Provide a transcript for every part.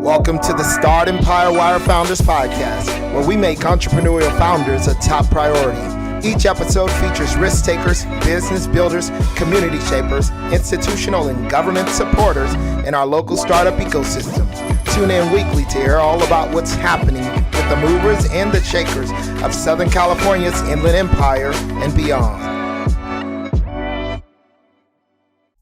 Welcome to the Startempire Wire Founders Podcast, where we make entrepreneurial founders a top priority. Each episode features risk takers, business builders, community shapers, institutional and government supporters in our local startup ecosystem. Tune in weekly to hear all about what's happening with the movers and the shakers of Southern California's Inland Empire and beyond.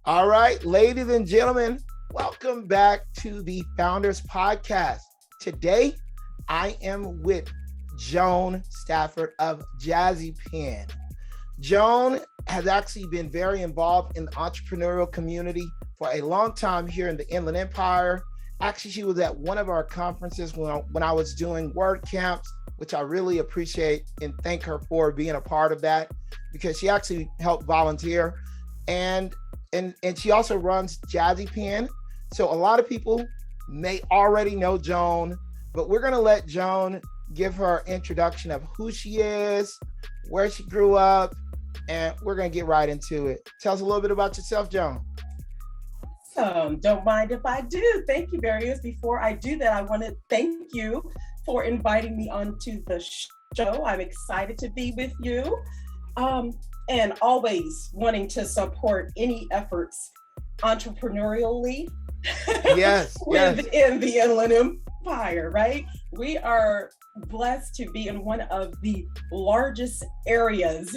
All right, ladies and gentlemen, welcome back to the Founders Podcast. Today, I am with Joan Stanford of Jazzy Pen. Joan has actually been very involved in the entrepreneurial community for a long time here in the Inland Empire. Actually, she was at one of our conferences when I was doing word camps, which I really appreciate and thank her for being a part of that, because she actually helped volunteer. And she also runs Jazzy Pen. So a lot of people may already know Joan, but we're gonna let Joan give her introduction of who she is, where she grew up, and we're gonna get right into it. Tell us a little bit about yourself, Joan. Awesome. Don't mind if I do. Thank you, Barrios. Before I do that, I want to thank you for inviting me onto the show. I'm excited to be with you. And always wanting to support any efforts entrepreneurially within the Inland Empire, right? We are blessed to be in one of the largest areas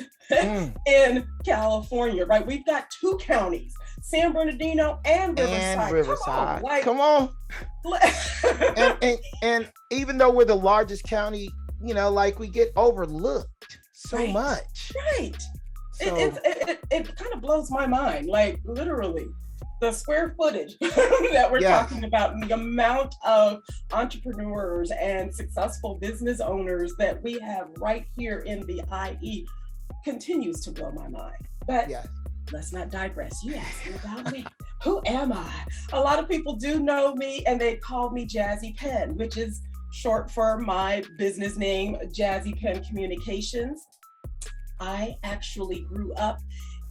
in California, right? We've got two counties, San Bernardino and Riverside. Come on. and even though we're the largest county, we get overlooked so much. Right. So, it kind of blows my mind, like literally the square footage that we're talking about and the amount of entrepreneurs and successful business owners that we have right here in the IE continues to blow my mind. But let's not digress. You asked me about me. Who am I? A lot of people do know me and they call me Jazzy Pen, which is short for my business name, Jazzy Pen Communications. I actually grew up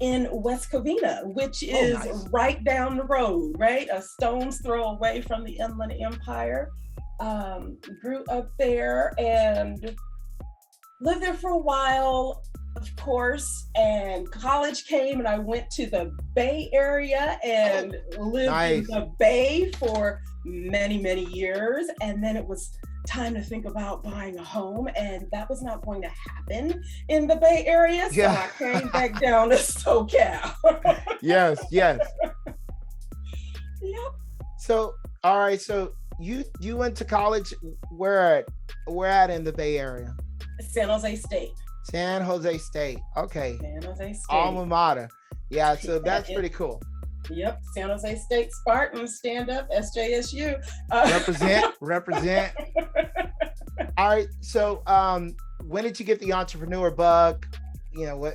in West Covina, which is right down the road, right? A stone's throw away from the Inland Empire. Grew up there and lived there for a while, of course, and college came and I went to the Bay Area and lived in the Bay for many, many years. And then it was time to think about buying a home, and that was not going to happen in the Bay Area, so I came back down to SoCal. Yes. Yep. So, all right. So you went to college where at in the Bay Area? San Jose State. San Jose State. Okay. San Jose State. Alma mater. Yeah. So that's pretty cool. Yep, San Jose State Spartans, stand up, SJSU. Represent. All right, so when did you get the entrepreneur bug? When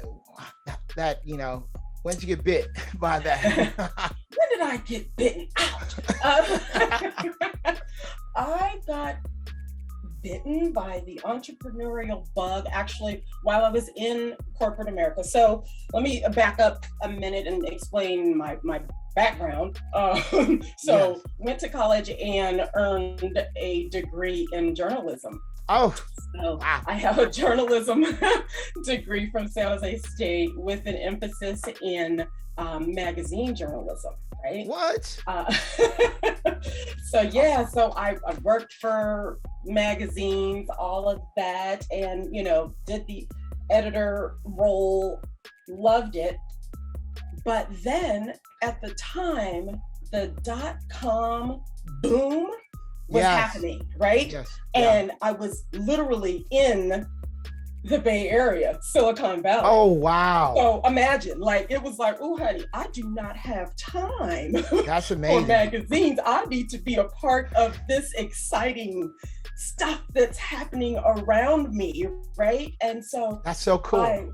did you get bit by that? When did I get bitten? I got bitten by the entrepreneurial bug actually while I was in corporate America. So let me back up a minute and explain my background. Went to college and earned a degree in journalism. Wow. I have a journalism degree from San Jose State with an emphasis in magazine journalism. Right? What? So I worked for magazines, all of that, and did the editor role, loved it. But then at the time, the .com boom was happening, right? Yes. And I was literally in the Bay Area, Silicon Valley. Oh, wow. So imagine, it was like, oh, honey, I do not have time That's amazing. for magazines. I need to be a part of this exciting stuff that's happening around me, right? And so that's so cool. I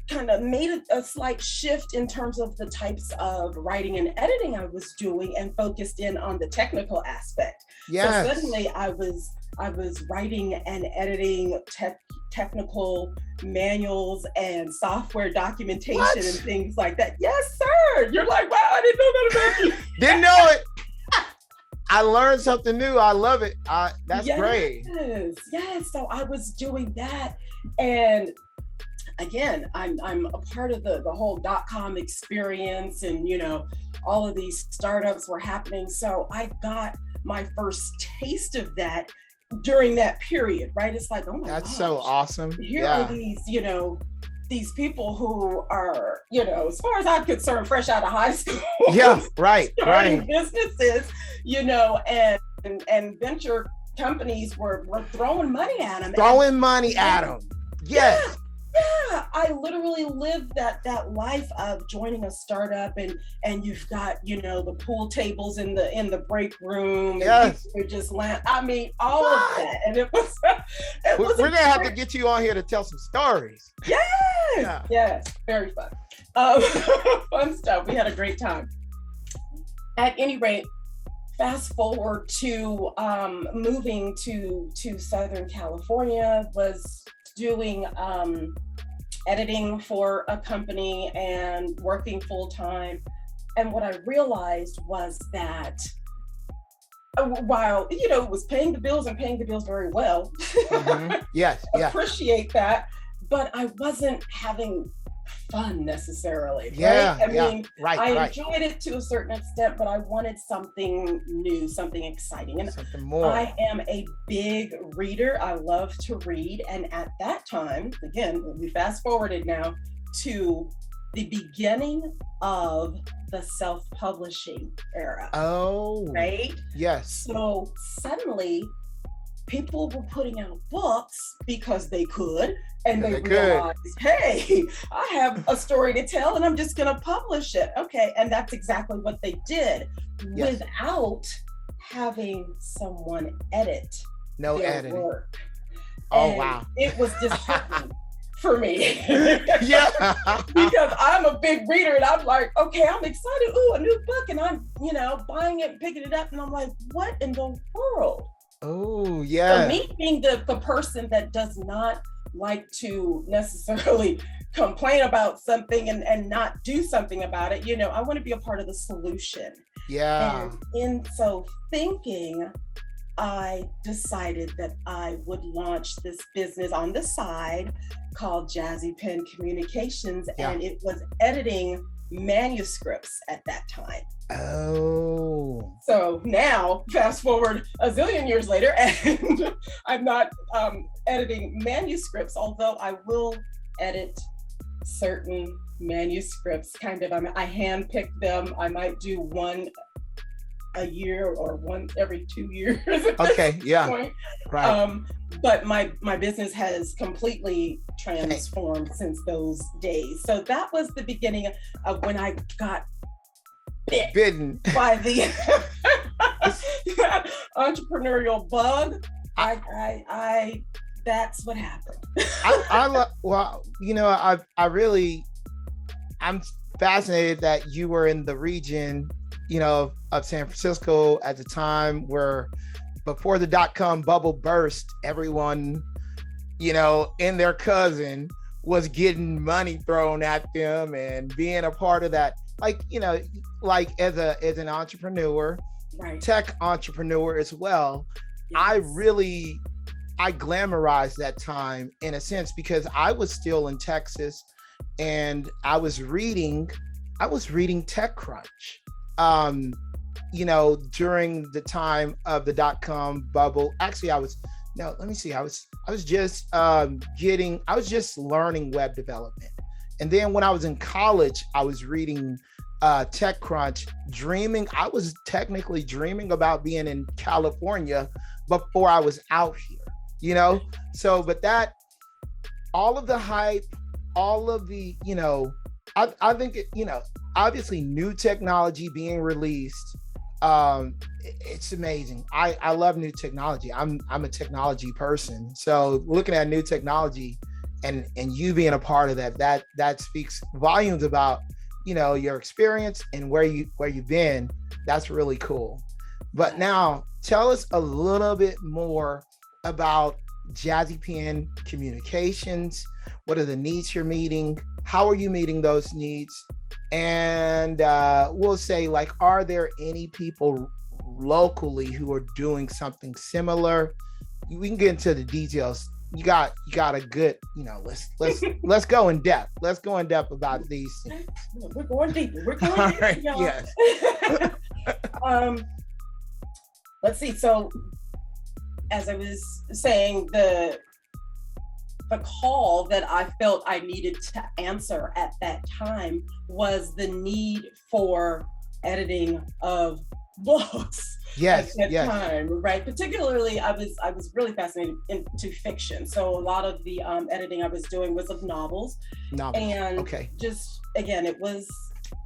kind of made a slight shift in terms of the types of writing and editing I was doing and focused in on the technical aspect. Yes. So suddenly I was writing and editing technical manuals and software documentation and things like that. Yes, sir. You're like, wow, I didn't know that about you. Didn't know it. I learned something new. I love it. That's great. Yes. So I was doing that, and again, I'm a part of the whole .com experience, and all of these startups were happening. So I got my first taste of that during that period, right? It's like, oh my gosh, that's so awesome. Here are these, these people who are, as far as I'm concerned, fresh out of high school. Yeah, right. Starting businesses, and venture companies were throwing money at them. Yes. Yeah, I literally lived that life of joining a startup, and you've got the pool tables in the break room. Yes, and just all of that, and it was. We're gonna have to get you on here to tell some stories. Yes, very fun, fun stuff. We had a great time. At any rate, fast forward to moving to Southern California, was doing editing for a company and working full time. And what I realized was that while it was paying the bills and paying the bills very well, yes, appreciate that, but I wasn't having fun necessarily. I enjoyed it to a certain extent, but I wanted something new, something exciting, and something more. I am a big reader. I love to read, and at that time, again, we fast forwarded now to the beginning of the self-publishing era. Oh, right? Yes. So suddenly, people were putting out books because they could, and they realized, hey, I have a story to tell, and I'm just going to publish it. Okay, and that's exactly what they did, without having someone edit their work. Oh, and wow. It was disheartening for me. Yeah. Because I'm a big reader, and I'm like, okay, I'm excited. Ooh, a new book, and I'm, buying it, picking it up, and I'm like, what in the world? Oh, yeah. So me being the person that does not like to necessarily complain about something and not do something about it, I want to be a part of the solution. Yeah. And in so thinking, I decided that I would launch this business on the side called Jazzy Pen Communications, and it was editing manuscripts at that time. Oh. So now, fast forward a zillion years later, and I'm not editing manuscripts, although I will edit certain manuscripts. Kind of, I handpick them. I might do one a year or one every 2 years. Okay, yeah, point. Right. But my business has completely transformed since those days. So that was the beginning of when I got bitten by the entrepreneurial bug. I that's what happened. I'm fascinated that you were in the region, of San Francisco at the time where, before the .com bubble burst, everyone, and their cousin was getting money thrown at them, and being a part of that, as an entrepreneur, right, tech entrepreneur as well. Yes. I glamorized that time in a sense, because I was still in Texas, and I was reading TechCrunch, during the time of the .com bubble. Actually, I was just learning web development. And then when I was in college, I was reading TechCrunch, I was technically dreaming about being in California before I was out here, So, but that, all of the hype, all of the, I think, obviously new technology being released, it's amazing. I love new technology. I'm a technology person. So looking at new technology and you being a part of that speaks volumes about, your experience and where you've been. That's really cool. But now tell us a little bit more about Jazzy Pen Communications. What are the needs you're meeting? How are you meeting those needs? And we'll say, are there any people locally who are doing something similar? We can get into the details. You got a good, let's go in depth. Let's go in depth about these things. We're going deeper. We're going deeper, Right, y'all. yes. Let's see. So, as I was saying, the call that I felt I needed to answer at that time was the need for editing of books. Yes, at that yes. time, right? Particularly, I was really fascinated into fiction. So a lot of the editing I was doing was of novels. And okay. just again, it was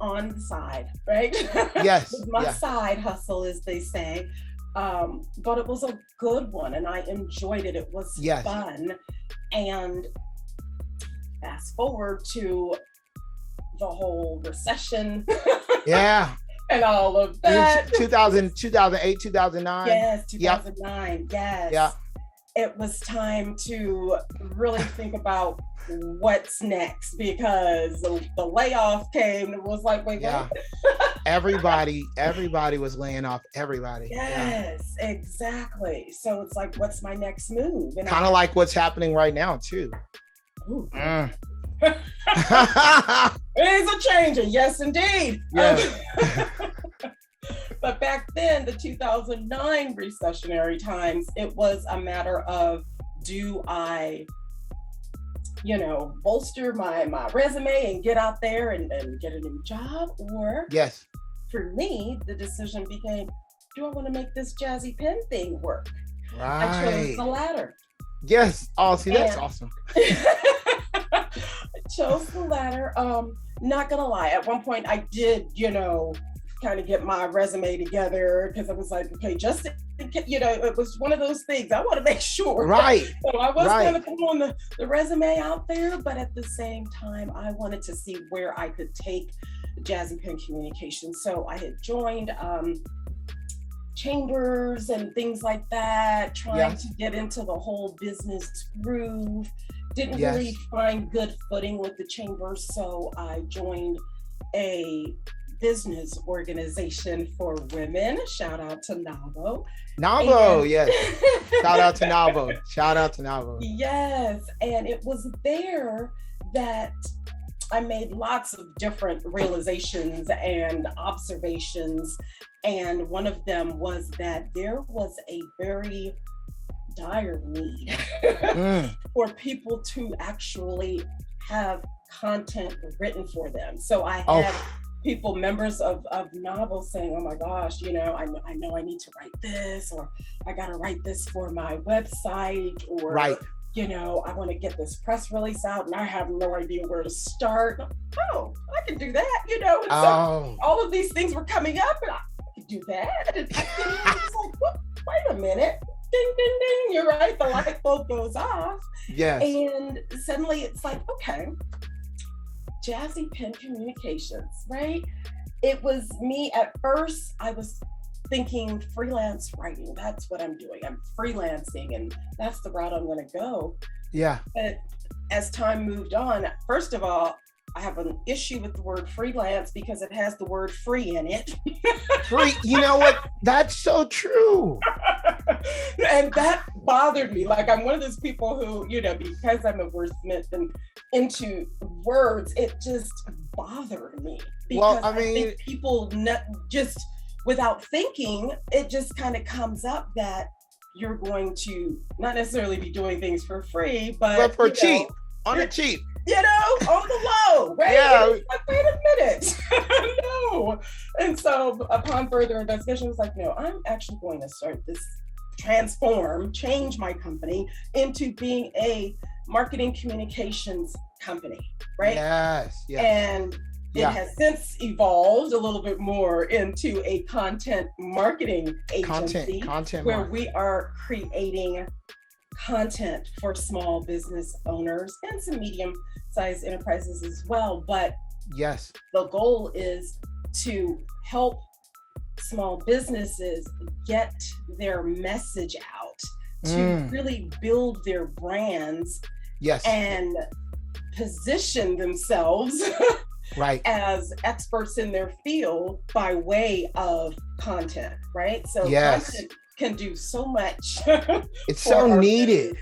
on the side, right? Yes. It was my side hustle, as they say. But it was a good one, and I enjoyed it. It was fun. And fast forward to the whole recession. Yeah. And all of that. 2008, 2009. Yes, 2009. Yep. Yes. Yeah. It was time to really think about what's next, because the layoff came. It was like, wait, yeah. Everybody was laying off everybody. Yes, exactly. So it's like, what's my next move? And kind of like what's happening right now too. It is a changing, yes, indeed. Yeah. But back then, the 2009 recessionary times, it was a matter of, do I, bolster my resume and get out there and get a new job? Or for me, the decision became, do I want to make this Jazzy Pen thing work? Right. I chose the latter. Yes. Oh, see, that's awesome. I chose the latter. Not gonna lie, at one point I did, kind of get my resume together, because I was like, okay, just it was one of those things. I want to make sure. Right. So I was going to put on the resume out there, but at the same time, I wanted to see where I could take Jazzy Pen Communications. So I had joined chambers and things like that, trying to get into the whole business groove. Didn't really find good footing with the chambers, so I joined a business organization for women. Shout out to NAVO. Yes. Shout out to NAVO. Shout out to NAVO. Yes, and it was there that I made lots of different realizations and observations, and one of them was that there was a very dire need for people to actually have content written for them. So I had people, members of NAVO, saying, oh my gosh, I know I need to write this, or I got to write this for my website, or I want to get this press release out and I have no idea where to start. Oh, I can do that, and so all of these things were coming up, and I could do that. And I was like, wait a minute. Ding, ding, ding, you're right, the light bulb goes off. Yes. And suddenly it's like, okay, Jazzy Pen Communications, right? It was me at first. I was thinking freelance writing. That's what I'm doing. I'm freelancing, and that's the route I'm going to go. Yeah. But as time moved on, first of all, I have an issue with the word freelance because it has the word free in it. Free, you know what? That's so true. And that bothered me. Like, I'm one of those people who, because I'm a wordsmith and into words, it just bothered me. Because I think people just, without thinking, it just kind of comes up that you're going to not necessarily be doing things for free, but for cheap, on the cheap. On the low, right? Yeah. Like, wait a minute. No. And so upon further investigation, I was like, no, I'm actually going to start this, change my company into being a marketing communications company, right? Yes. And it has since evolved a little bit more into a content marketing agency where we are creating content for small business owners and some medium-sized enterprises as well. But the goal is to help small businesses get their message out, to really build their brands and position themselves right, as experts in their field by way of content, right? So yes, content can do so much. it's so needed.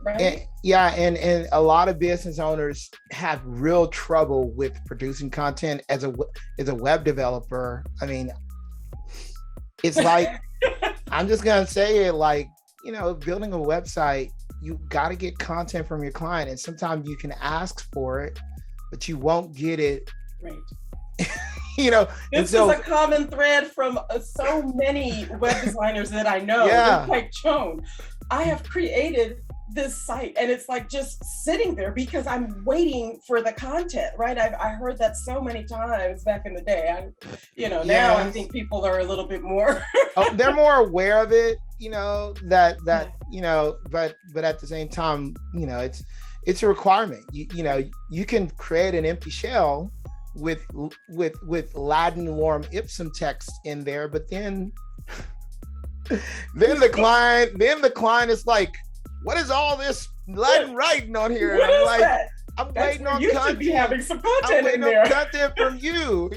Right? And a lot of business owners have real trouble with producing content as a web developer. I mean, it's like, I'm just gonna say it, like, building a website, you got to get content from your client, and sometimes you can ask for it, but you won't get it. Right. This is a common thread from so many web designers that I know. Yeah. It's like, Joan, I have created this site and it's like just sitting there because I'm waiting for the content, right? I heard that so many times back in the day. Now I think people are a little bit more. They're more aware of it, but at the same time, it's a requirement. You can create an empty shell with Latin lorem ipsum text in there, but then the client is like, what is all this Latin writing on here? What is that? I'm waiting on you content. Should be having some content I'm waiting in there. on content from you.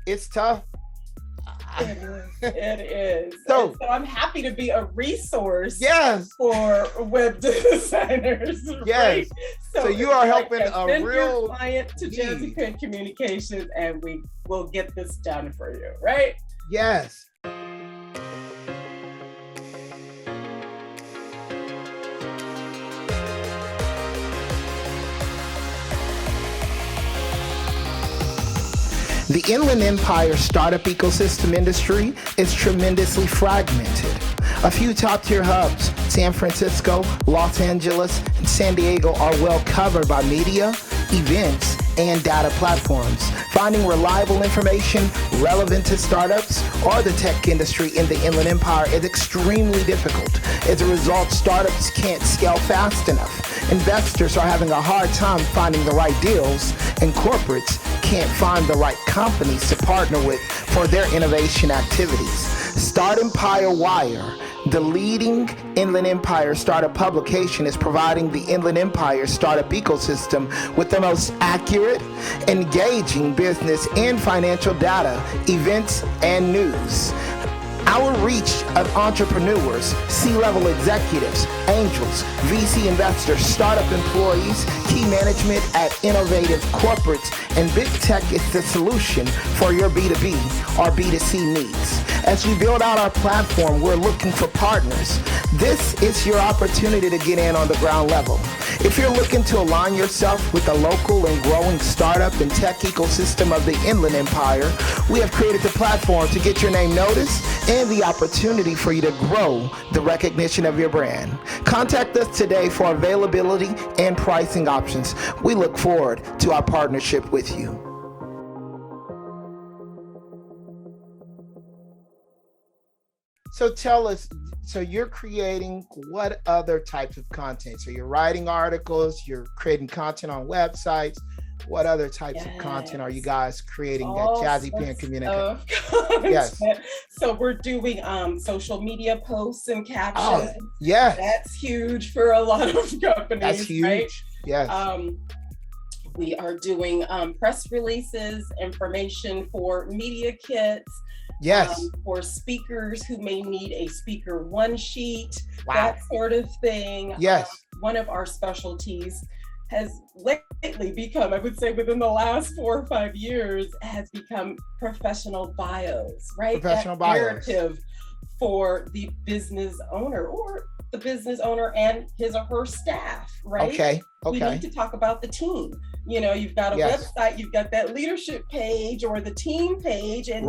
It's tough. It is. So I'm happy to be a resource. Yes. For web designers. Yes. Right? So you are helping a send real your client to Jazzy Pen Communications, and we will get this done for you. Right? Yes. The Inland Empire startup ecosystem industry is tremendously fragmented. A few top-tier hubs, San Francisco, Los Angeles, and San Diego, are well covered by media, events, and data platforms. Finding reliable information relevant to startups or the tech industry in the Inland Empire is extremely difficult. As a result, startups can't scale fast enough. Investors are having a hard time finding the right deals, and corporates can't find the right companies to partner with for their innovation activities. Startempire Wire, the leading Inland Empire startup publication, is providing the Inland Empire startup ecosystem with the most accurate, engaging business and financial data, events, and news. Our reach of entrepreneurs, C-level executives, angels, VC investors, startup employees, key management at innovative corporates, and big tech is the solution for your B2B or B2C needs. As we build out our platform, we're looking for partners. This is your opportunity to get in on the ground level. If you're looking to align yourself with the local and growing startup and tech ecosystem of the Inland Empire, we have created the platform to get your name noticed and the opportunity for you to grow the recognition of your brand. Contact us today for availability and pricing options. We look forward to our partnership with you. So tell us, so you're creating what other types of content? So you're writing articles, you're creating content on websites. What other types of content are you guys creating at Jazzy Pen Communications? Yes. So we're doing social media posts and captions. Oh, yes. That's huge for a lot of companies. That's huge. Right? Yes. We are doing press releases, information for media kits. Yes. For speakers who may need a speaker one sheet, wow. That sort of thing. Yes. One of our specialties has lately become, I would say within the last 4 or 5 years, has become professional bios, right? Professional that bios. Narrative for the business owner or the business owner and his or her staff, right? Okay. We need to talk about the team. You've got a website, you've got that leadership page or the team page, and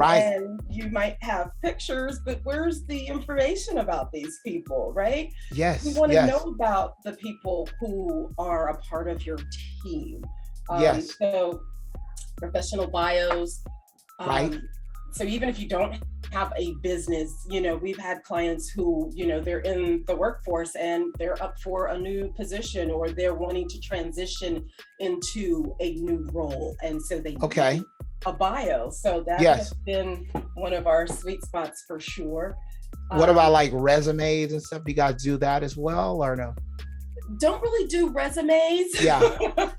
you might have pictures, but where's the information about these people, right? Yes. We want to know about the people who are a part of your team. Yes. So professional bios. Right. So even if you don't have a business, we've had clients who, they're in the workforce and they're up for a new position or they're wanting to transition into a new role. And so they need a bio. So that has been one of our sweet spots for sure. What about like resumes and stuff? Do you guys do that as well or no? don't really do resumes. Yeah.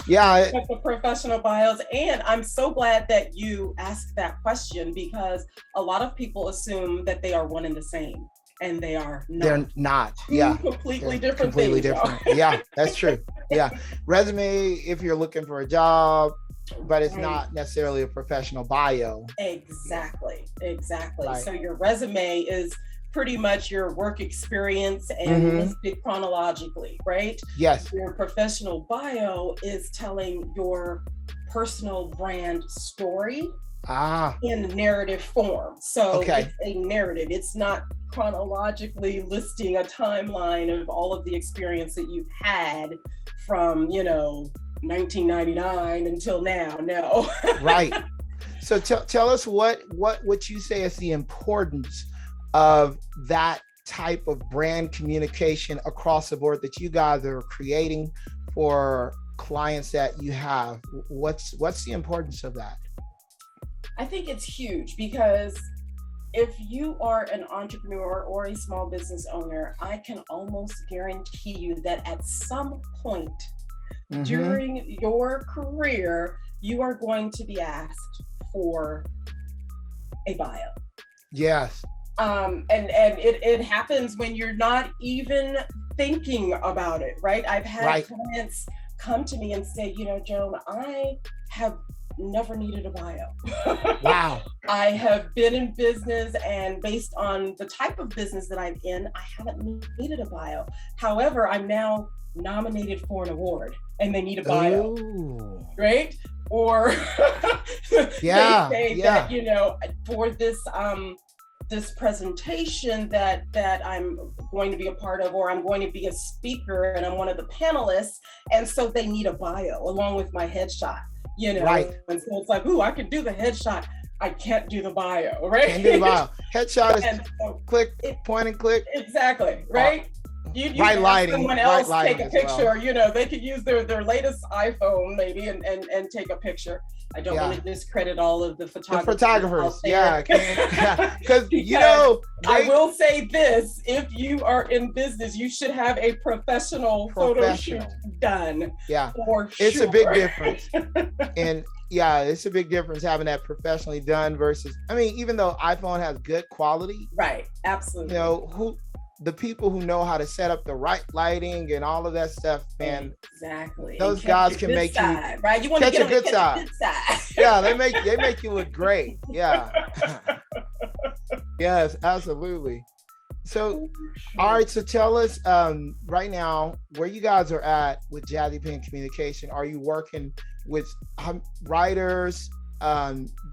Yeah. With the professional bios. And I'm so glad that you asked that question, because a lot of people assume that they are one and the same, and they are not. They're not. Yeah. Completely different completely things. Different. Yeah, that's true. Yeah. Resume, if you're looking for a job, but it's not necessarily a professional bio. Exactly. Right. So your resume is pretty much your work experience and listed chronologically, right? Yes. Your professional bio is telling your personal brand story in narrative form. So it's a narrative. It's not chronologically listing a timeline of all of the experience that you've had from, 1999 until now. No. Right. So tell us what you say is the importance of that type of brand communication across the board that you guys are creating for clients that you have. What's the importance of that? I think it's huge, because if you are an entrepreneur or a small business owner, I can almost guarantee you that at some point during your career, you are going to be asked for a bio. Yes. And it happens when you're not even thinking about it, right? I've had clients come to me and say, Joan, I have never needed a bio. Wow. I have been in business, and based on the type of business that I'm in, I haven't needed a bio. However, I'm now nominated for an award and they need a bio. Ooh. Right? Or they say that, for this this presentation that I'm going to be a part of, or I'm going to be a speaker and I'm one of the panelists, and so they need a bio along with my headshot, Right. And so it's like, ooh, I could do the headshot, I can't do the bio, right? Can't do the bio. Headshot is click, point and click. Exactly, right? You right lighting. Someone else take a picture, they could use their latest iPhone maybe and take a picture. I don't want to discredit all of the photographers. Yeah. Because, I will say this, if you are in business, you should have a professional photo shoot done. Yeah. For it's sure. a big difference. And it's a big difference having that professionally done versus, even though iPhone has good quality. Right. Absolutely. The people who know how to set up the right lighting and all of that stuff, man. Exactly. Those guys can make you right. You want to catch a good side. Yeah, they make you look great. Yeah. Yes, absolutely. So, all right. So tell us right now where you guys are at with Jazzy Pen Communication. Are you working with writers,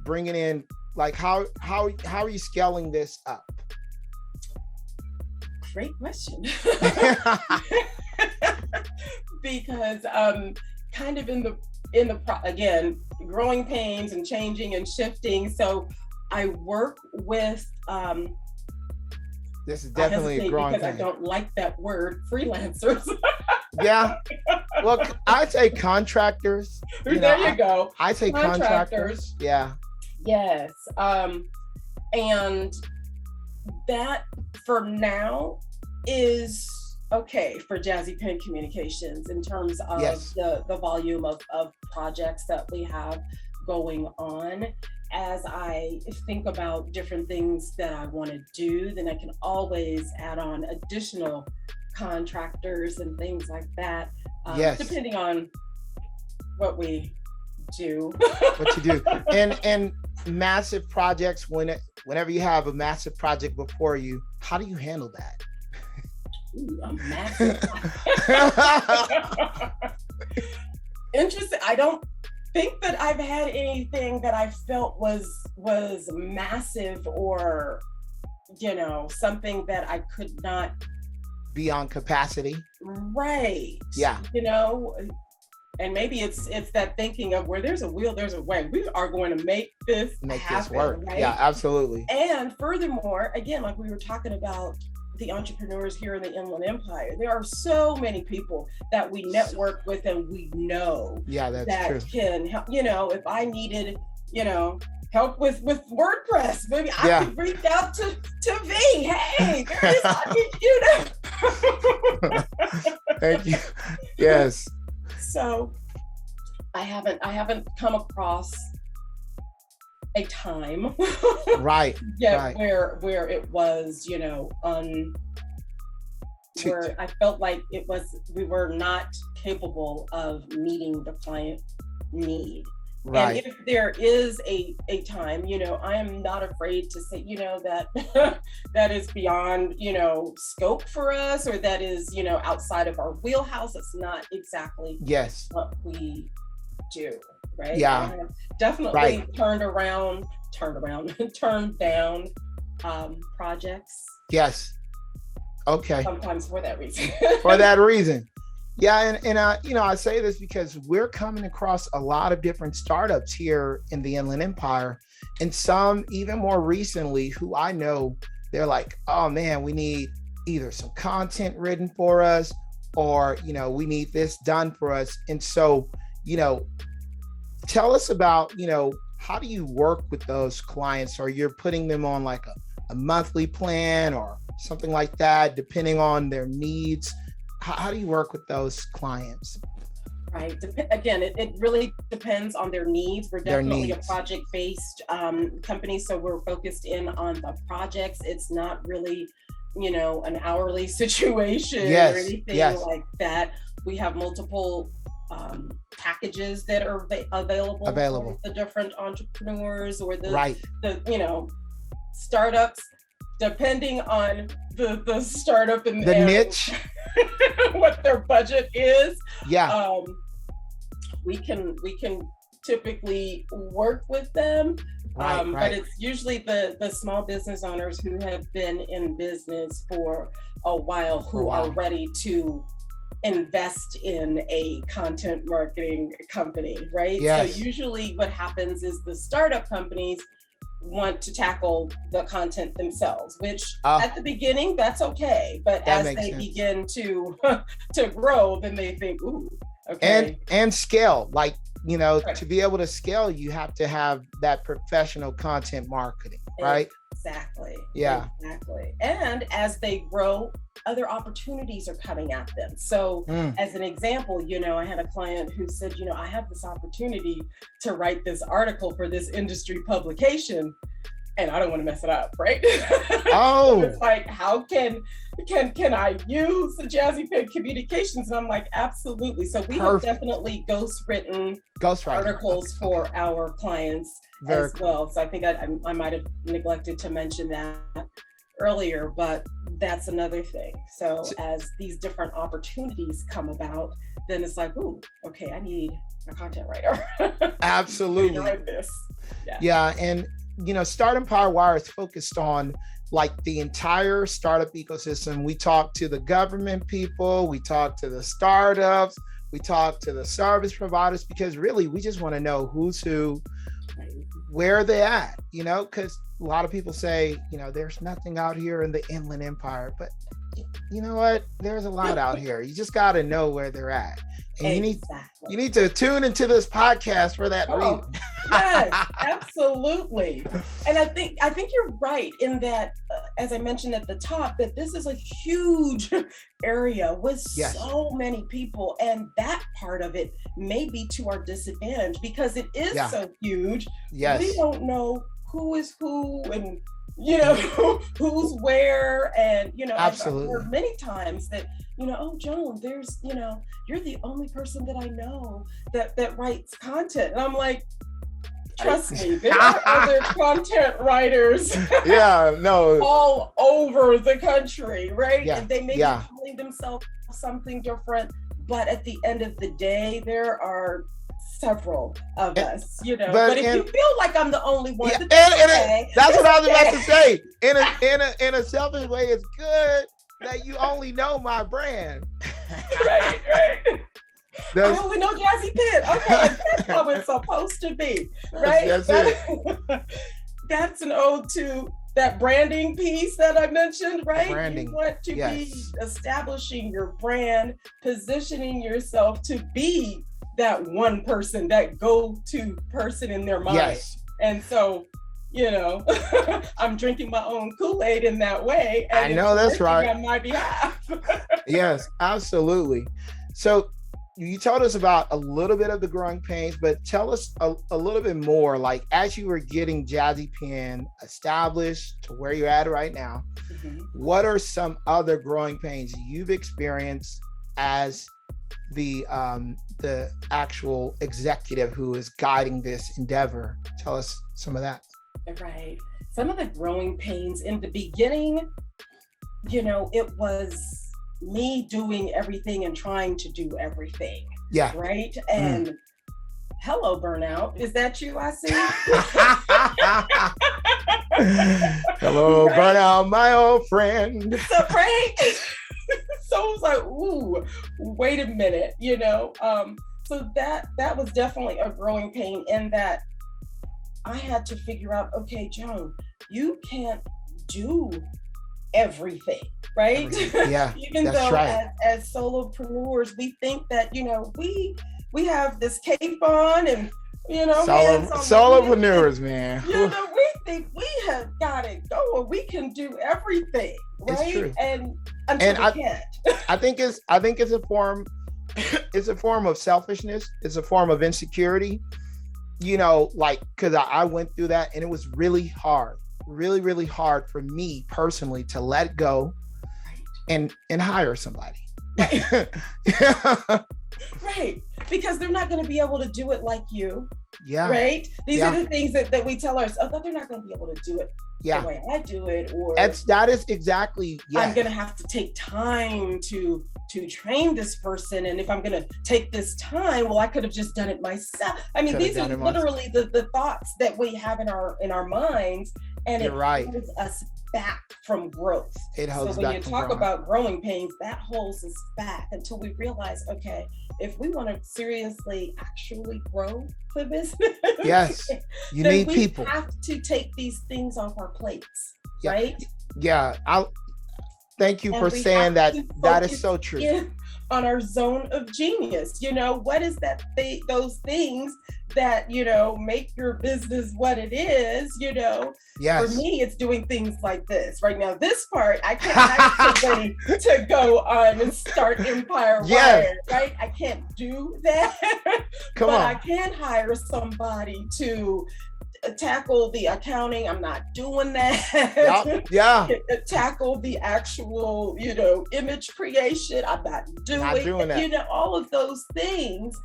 bringing in, like, how are you scaling this up? Great question. Because kind of in the again, growing pains and changing and shifting. So I work with this is definitely a growing because pain. I don't like that word, freelancers. Yeah. Well, I say contractors. There you go. I say contractors. Yeah. Yes. And that for now is okay for Jazzy Pen Communications in terms of the volume of projects that we have going on. As I think about different things that I want to do, then I can always add on additional contractors and things like that, depending on what we do. What you do. And massive projects, whenever you have a massive project before you, how do you handle that? Ooh, a massive interesting. I don't think that I've had anything that I felt was massive or something that I could not beyond capacity. Right. Yeah. And maybe it's that thinking of where there's a will, there's a way. We are going to make this work. Right? Yeah, absolutely. And furthermore, again, like we were talking about the entrepreneurs here in the Inland Empire, there are so many people that we network with and we know that true. Can help. If I needed, help with WordPress, maybe I could reach out to V. Hey, Thank you. Yes. So I haven't come across a time Right. yet Right. where it was, where I felt like we were not capable of meeting the client need. Right. And if there is a time, I am not afraid to say, that that is beyond, scope for us, or that is, outside of our wheelhouse. It's not exactly what we do, right? Yeah. I have definitely turned down projects. Yes. Okay. Sometimes for that reason. For that reason. Yeah, and I say this because we're coming across a lot of different startups here in the Inland Empire, and some even more recently who I know, they're like, oh man, we need either some content written for us, or we need this done for us. And so, tell us about, how do you work with those clients, or you're putting them on like a monthly plan or something like that, depending on their needs? How do you work with those clients? Right. Again, it really depends on their needs. We're definitely a project-based company, so we're focused in on the projects. It's not really, an hourly situation or anything like that. We have multiple packages that are available for the different entrepreneurs or the startups, depending on the startup and the niche, what their budget is. Yeah. We can typically work with them. But it's usually the small business owners who have been in business for a while who are ready to invest in a content marketing company, right? Yes. So usually what happens is the startup companies want to tackle the content themselves, which at the beginning, that's okay. But as they begin to grow, then they think, ooh, okay. And scale, like, to be able to scale, you have to have that professional content marketing, right? Exactly. Yeah. Exactly. And as they grow, other opportunities are coming at them. So as an example, I had a client who said, I have this opportunity to write this article for this industry publication, and I don't want to mess it up, right? Oh. It's like, how can I use the Jazzy Pen Communications? And I'm like, absolutely. So we have definitely ghostwritten articles for our clients as well. So I think I might have neglected to mention that earlier, but that's another thing. So as these different opportunities come about, then it's like, ooh, okay, I need a content writer. Absolutely. Write this. Yeah. And Startempire Wire is focused on like the entire startup ecosystem. We talk to the government people, we talk to the startups, we talk to the service providers, because really we just want to know who's who, where they're at, because a lot of people say, there's nothing out here in the Inland Empire, but you know what? There's a lot out here. You just got to know where they're at. And you need to tune into this podcast for that reason. Yes, absolutely. And I think you're right in that, as I mentioned at the top, that this is a huge area with so many people, and that part of it may be to our disadvantage because it is so huge. Yes. We don't know who is who and who's where, and absolutely. I've heard many times that oh, Joan, there's you're the only person that I know that writes content, and I'm like, trust me, there are other content writers all over the country, right? And they may be calling themselves something different, but at the end of the day, there are several of us, but if you feel like I'm the only one, that's what I was about to say. In a selfish way, it's good that you only know my brand. Right. I only know Jazzy Pen. Okay, that's how it's supposed to be, right? That's it. That's an ode to that branding piece that I mentioned, right? Branding. You want to be establishing your brand, positioning yourself to be that one person, that go-to person in their mind. Yes. And so, I'm drinking my own Kool-Aid in that way. And I know that's right. On my behalf. Yes, absolutely. So you told us about a little bit of the growing pains, but tell us a little bit more, like as you were getting Jazzy Pen established to where you're at right now, what are some other growing pains you've experienced as the actual executive who is guiding this endeavor? Tell us some of that. Right. Some of the growing pains in the beginning, it was me doing everything and trying to do everything. Yeah. Right. And hello, burnout. Is that you? I see. Hello, right? Burnout, my old friend. So, right. So I was like, ooh, wait a minute, So that was definitely a growing pain in that I had to figure out, okay, Joan, you can't do everything, right? Yeah, Even that's though right. as solopreneurs, we think that, we have this cape on and, solopreneurs, man. We think we have got it going. We can do everything, right? It's true. And until we can't. I think it's a form of selfishness. It's a form of insecurity, because I went through that and it was really hard, really, really hard for me personally to let go and hire somebody. Right. Because they're not going to be able to do it like you. Yeah. Right. These are the things that we tell ourselves, that they're not going to be able to do it the way I do it, or that is exactly. I'm going to have to take time to train this person. And if I'm going to take this time, well, I could have just done it myself. I mean, these are literally the thoughts that we have in our minds, and it holds us back from growth. So when you talk about growing pains, that holds us back until we realize, okay, if we want to seriously actually grow the business, yes, you need people. We have to take these things off our plates, right? Yeah, I'll thank you for saying that. That is so true. On our zone of genius, what is that? Those things that make your business what it is. Yes. For me, it's doing things like this right now. This part I can't actually to go on and Startempire. Yes. Right? I can't do that. Come on. I can hire somebody to tackle the accounting. I'm not doing that. Yeah. Tackle the actual, image creation. I'm not doing that. All of those things.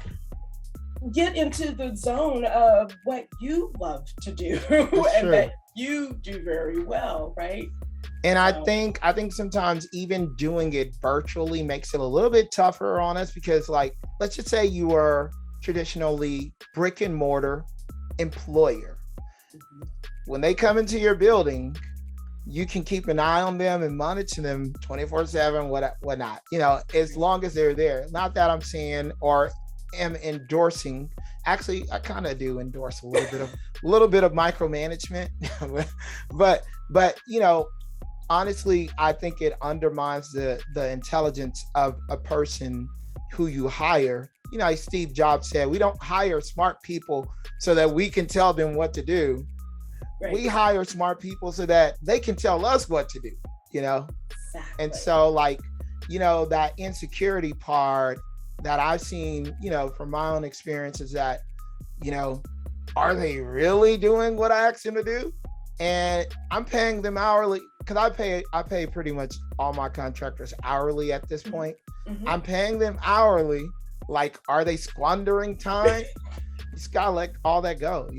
Get into the zone of what you love to do and that you do very well, right? And I think sometimes even doing it virtually makes it a little bit tougher on us, because let's just say you are traditionally brick and mortar employer. When they come into your building, you can keep an eye on them and monitor them 24/7, whatnot, as long as they're there. Not that I'm saying or am endorsing. Actually, I kind of do endorse a little bit of micromanagement, but honestly, I think it undermines the intelligence of a person who you hire. Steve Jobs said, we don't hire smart people so that we can tell them what to do. Right. We hire smart people so that they can tell us what to do, Exactly. And so that insecurity part that I've seen, from my own experience is that, are they really doing what I asked them to do? And I'm paying them hourly, because I pay pretty much all my contractors hourly at this point. Mm-hmm. I'm paying them hourly. Are they squandering time? You just gotta let all that go,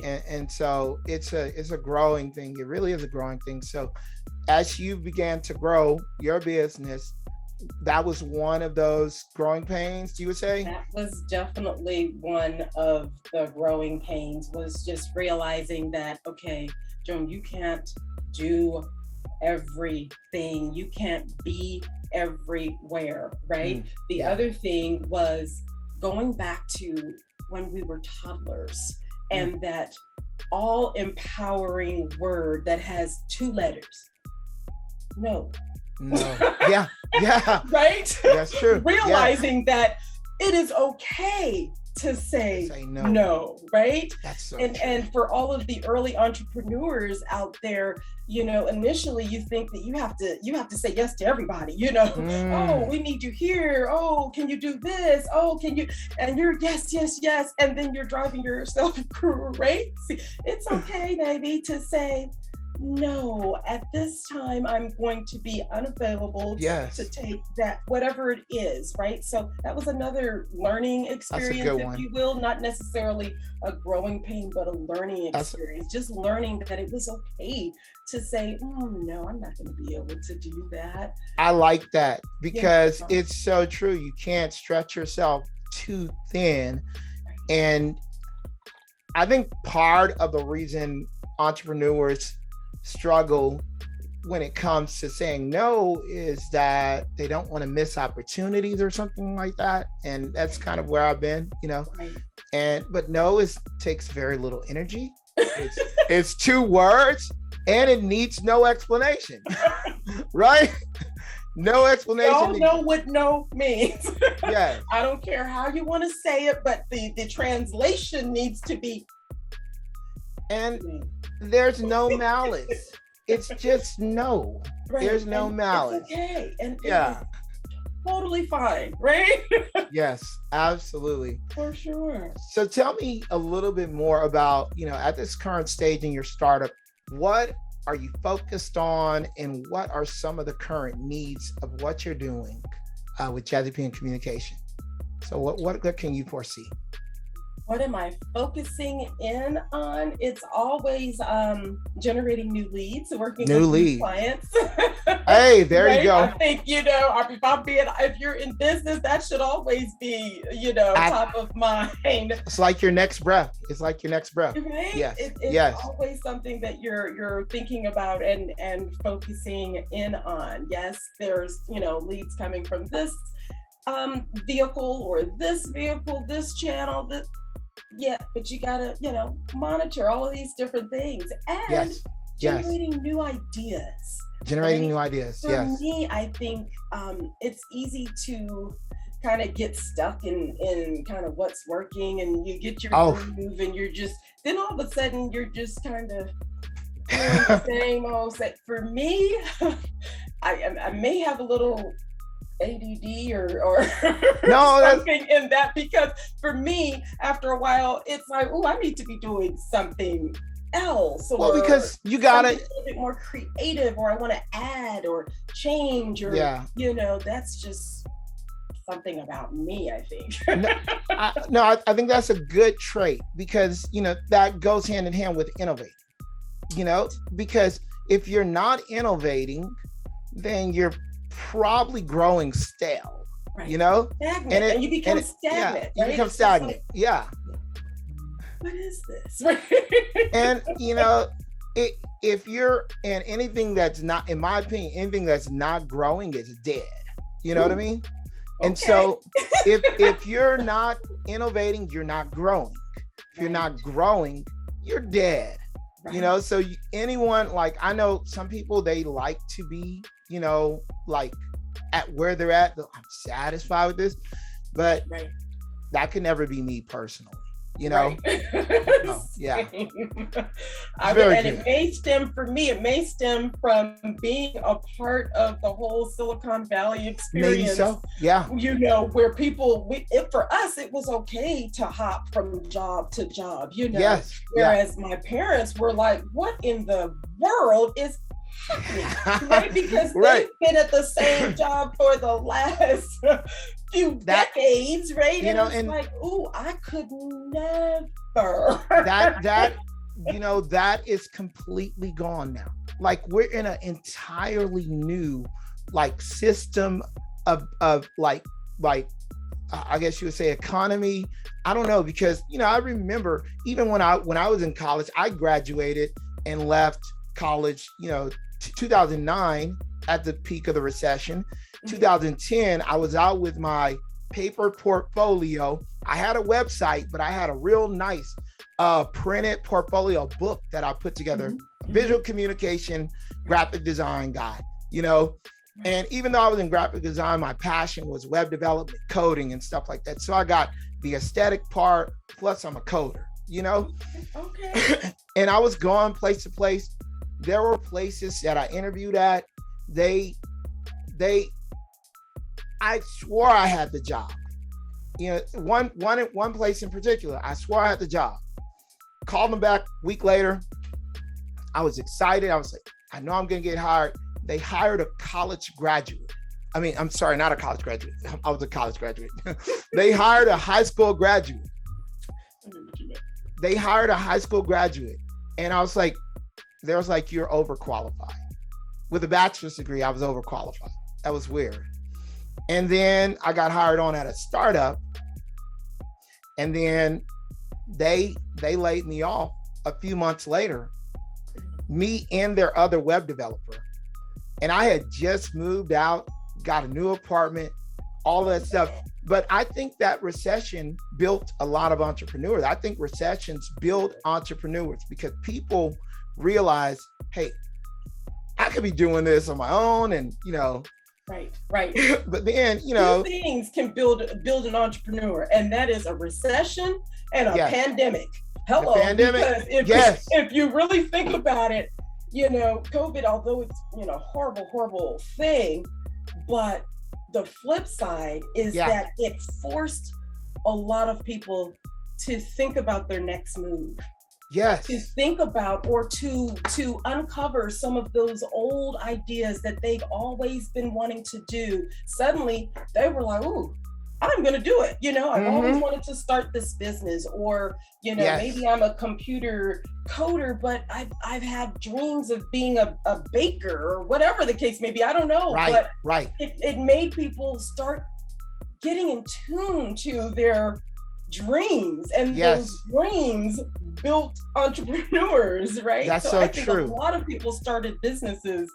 and so it's a growing thing. It really is a growing thing. So as you began to grow your business, that was one of those growing pains, you would say? That was definitely one of the growing pains, was just realizing that, okay, Joan, you can't do everything. You can't be everywhere, right? The other thing was going back to when we were toddlers, and that all empowering word that has 2 letters. No. Yeah. Right? That's true. Realizing that it is okay to say no, right? That's so and for all of the early entrepreneurs out there, initially you think that you have to say yes to everybody, oh, we need you here, oh, can you do this, oh, can you, and you're yes, and then you're driving yourself crazy. It's okay, baby, to say no, at this time I'm going to be unavailable to take that, whatever it is, right? So that was another learning experience, if you will, not necessarily a growing pain, but a learning experience. Just learning that it was okay to say, no, I'm not going to be able to do that. I like that, because it's so true. You can't stretch yourself too thin. And I think part of the reason entrepreneurs struggle when it comes to saying no is that they don't want to miss opportunities or something like that. And that's kind of where I've been, but no takes very little energy. It's 2 words and it needs no explanation, right? No explanation. We all know what no means. Yeah. I don't care how you want to say it, but the translation needs to be. And there's no malice. It's just no. Right. There's no malice. It's okay. And it's totally fine, right? Yes, absolutely. For sure. So tell me a little bit more about, at this current stage in your startup, what are you focused on and what are some of the current needs of what you're doing with Jazzy Pen Communications? So what can you foresee? What am I focusing in on? It's always generating new leads, working with new clients. Hey, there you go. I think, if you're in business, that should always be, top of mind. It's like your next breath. Right? Yes. It's always something that you're thinking about and focusing in on. Yes, there's, leads coming from this vehicle or this vehicle, this channel, this. Yeah, but you gotta, monitor all of these different things and generating new ideas. For me, I think it's easy to kind of get stuck in kind of what's working, and you get your groove, and then all of a sudden you're just kind of doing the same old. For me, I may have a little ADD or something in that, because for me, after a while, it's like, I need to be doing something else, or because you gotta a little bit more creative, or I want to add or change, or that's just something about me, I think. I think that's a good trait, because that goes hand in hand with innovating. Because if you're not innovating, then you're probably growing stale, stagnant, and you become stagnant. You become stagnant. What is this? And if you're in anything that's not, in my opinion, anything that's not growing is dead. You know what I mean? Okay. And so if you're not innovating, you're not growing. If you're not growing, you're dead. Right. So anyone, like, I know some people, they like to be, like at where they're at, I'm satisfied with this, but that could never be me personally. Right. Yeah. It may stem from being a part of the whole Silicon Valley experience. Maybe so. Yeah. Where people, for us, it was okay to hop from job to job, Yes. Whereas my parents were like, what in the world is happening? Right? Because they've been at the same job for the last few decades, right? And it's like, I could never. That is completely gone now. Like, we're in an entirely new system of I guess you would say economy. I don't know, because I remember even when I was in college, I graduated and left college 2009 at the peak of the recession. 2010, I was out with my paper portfolio. I had a website, but I had a real nice printed portfolio book that I put together, visual communication, graphic design guide, And even though I was in graphic design, my passion was web development, coding, and stuff like that. So I got the aesthetic part, plus I'm a coder, you know? Okay. And I was going place to place. There were places that I interviewed at. I swore I had the job. You know, one place in particular, I swore I had the job. Called them back a week later. I was excited. I was like, I know I'm gonna get hired. They hired a college graduate. I mean, I'm sorry, not a college graduate. I was a college graduate. They hired a high school graduate. They hired a high school graduate. And I was like, they was like, you're overqualified. With a bachelor's degree, I was overqualified. That was weird. And then I got hired on at a startup. And then they laid me off a few months later, me and their other web developer. And I had just moved out, got a new apartment, all that stuff. But I think that recession built a lot of entrepreneurs. I think recessions build entrepreneurs because people realize, hey, I could be doing this on my own, and you know. Right. But then, you know, two things can build an entrepreneur, and that is a recession and a pandemic. Hello, pandemic. Because if you really think about it, you know, COVID, although it's, you know, horrible thing, but the flip side is that it forced a lot of people to think about their next move. Yes. To think about or to uncover some of those old ideas that they've always been wanting to do. Suddenly they were like, ooh, I'm going to do it. You know, I've always wanted to start this business, or, you know, maybe I'm a computer coder, but I've had dreams of being a baker or whatever the case may be. I don't know. Right. It made people start getting in tune to their dreams, and those dreams built entrepreneurs, right? That's so so I think true. A lot of people started businesses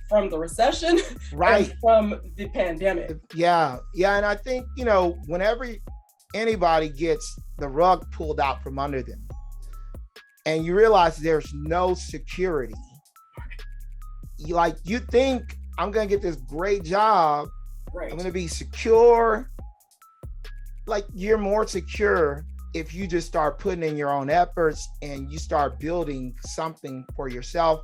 from the recession, right, and from the pandemic. Yeah, and I think, you know, whenever anybody gets the rug pulled out from under them, and you realize there's no security, you think, I'm gonna get this great job, right? I'm gonna be secure. Like, you're more secure if you just start putting in your own efforts and you start building something for yourself,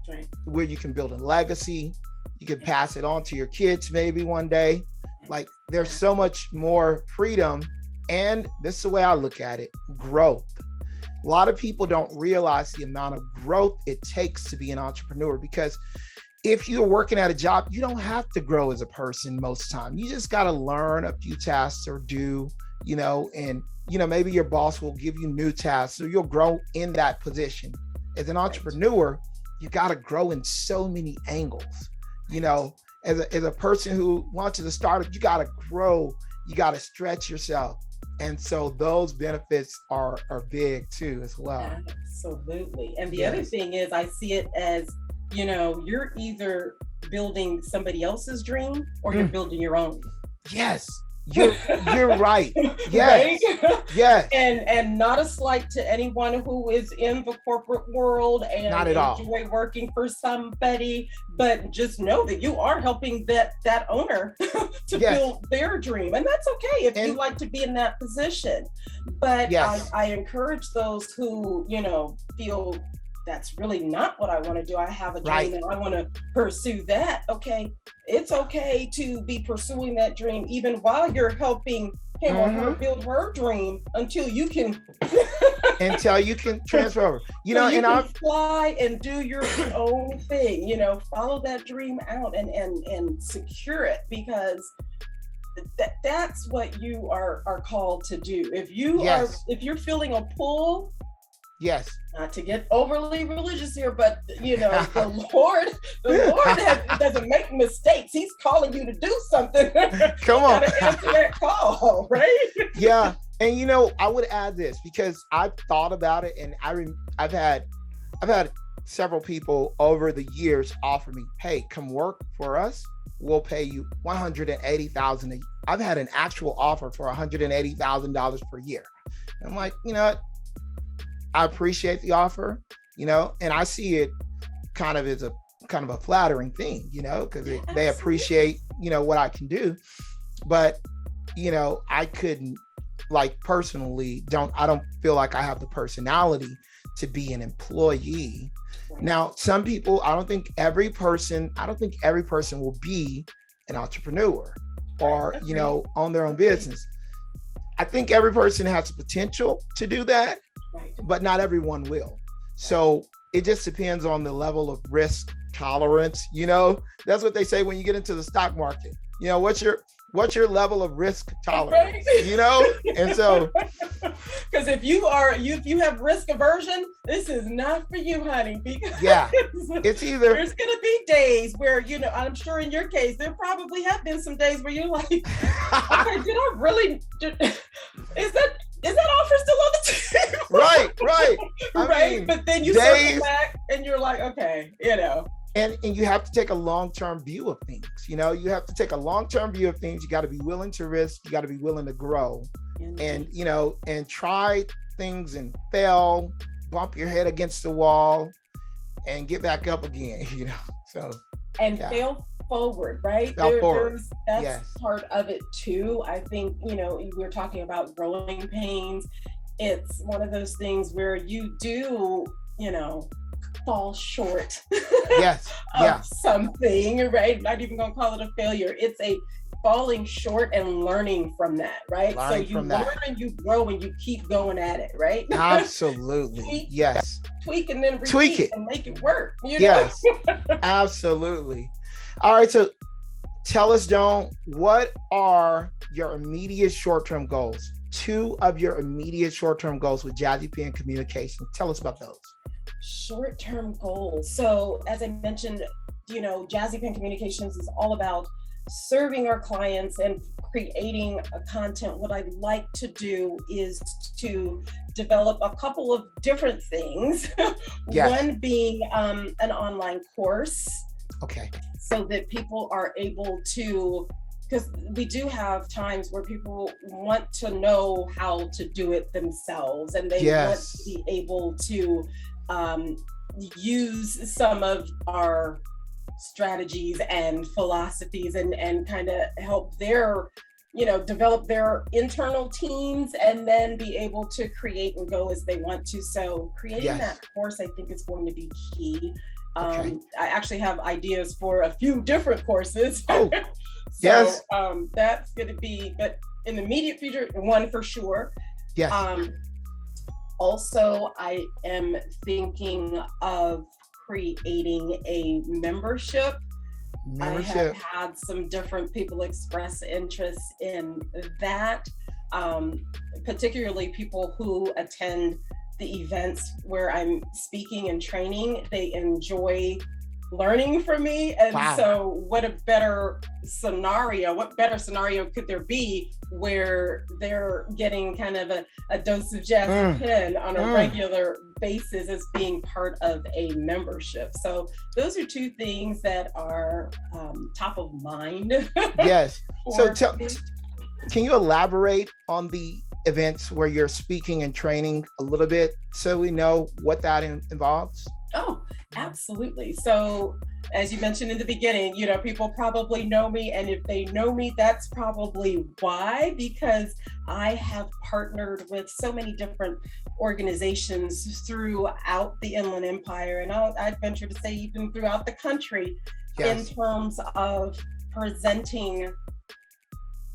right, where you can build a legacy. You can pass it on to your kids maybe one day. Like, there's so much more freedom. And this is the way I look at it: growth. A lot of people don't realize the amount of growth it takes to be an entrepreneur, because if you're working at a job, you don't have to grow as a person most of the time. You just got to learn a few tasks or do, you know, and, you know, maybe your boss will give you new tasks, so you'll grow in that position. As an entrepreneur, you got to grow in so many angles. You know, as a person who wants to start, you got to grow, you got to stretch yourself. And so those benefits are big too, as well. Absolutely. And the other thing is, I see it as, you know, you're either building somebody else's dream or you're building your own. Yes, you're right. Yes, right? Yes. And not a slight to anyone who is in the corporate world and not at all enjoy working for somebody, but just know that you are helping that owner to build their dream, and that's okay if you like to be in that position. But I encourage those who, you know, feel that's really not what I want to do. I have a dream and I want to pursue that. Okay, it's okay to be pursuing that dream even while you're helping him or her build her dream until you can transfer over. You know, so and I fly and do your own thing. You know, follow that dream out and secure it, because that's what you are called to do. If you're feeling a pull. Yes. Not to get overly religious here, but you know, the Lord doesn't make mistakes. He's calling you to do something. Come on. You gotta answer that call, right? Yeah. And you know, I would add this, because I've thought about it, and I've had several people over the years offer me, hey, come work for us. We'll pay you $180,000. I've had an actual offer for $180,000 per year. And I'm like, you know what? I appreciate the offer, you know, and I see it kind of as a flattering thing, you know, because they appreciate, you know, what I can do. But, you know, I couldn't like personally I don't feel like I have the personality to be an employee. Now, some people, I don't think every person will be an entrepreneur or, you know, own their own business. I think every person has the potential to do that, but not everyone will. So it just depends on the level of risk tolerance. You know, that's what they say when you get into the stock market. You know, what's your level of risk tolerance? You know, and so because if you have risk aversion, this is not for you, honey. Because it's either there's gonna be days where, you know, I'm sure in your case there probably have been some days where you're like, okay, is that offer still on the table? Right. I mean, but then you circle back and you're like, okay, you know. And you have to take a long-term view of things. You know, you have to take a long-term view of things. You got to be willing to risk. You got to be willing to grow, and, you know, and try things and fail, bump your head against the wall and get back up again, you know, so. And fail forward, right? That's part of it too. I think, you know, we're talking about growing pains. It's one of those things where you do, you know, fall short of something, right? Not even gonna call it a failure. It's a falling short and learning from that, right? So you learn and you grow and you keep going at it, right? Absolutely. Tweak and then tweak it and make it work. You know? Absolutely. All right, so tell us, Joan, what are your immediate short-term goals? 2 of your immediate short-term goals with Jazzy Pen Communications. Tell us about those. Short-term goals. So as I mentioned, you know, Jazzy Pen Communications is all about serving our clients and creating a content. What I'd like to do is to develop a couple of different things. One being an online course. Okay. So that people are able to, because we do have times where people want to know how to do it themselves, and they want to be able to use some of our strategies and philosophies and kind of help their, you know, develop their internal teams and then be able to create and go as they want to. So creating that course, I think, is going to be key. I actually have ideas for a few different courses. That's going to be, but in the immediate future, one for sure. Also, I am thinking of creating a membership. I have had some different people express interest in that, particularly people who attend the events where I'm speaking and training. They enjoy learning from me. And so what better scenario could there be where they're getting kind of a dose of Jazzy Pen on a regular basis as being part of a membership. So those are 2 things that are top of mind. So can you elaborate on the events where you're speaking and training a little bit so we know what that involves? Oh, absolutely. So as you mentioned in the beginning, you know, people probably know me, and if they know me, that's probably why, because I have partnered with so many different organizations throughout the Inland Empire, and I'd venture to say even throughout the country, in terms of presenting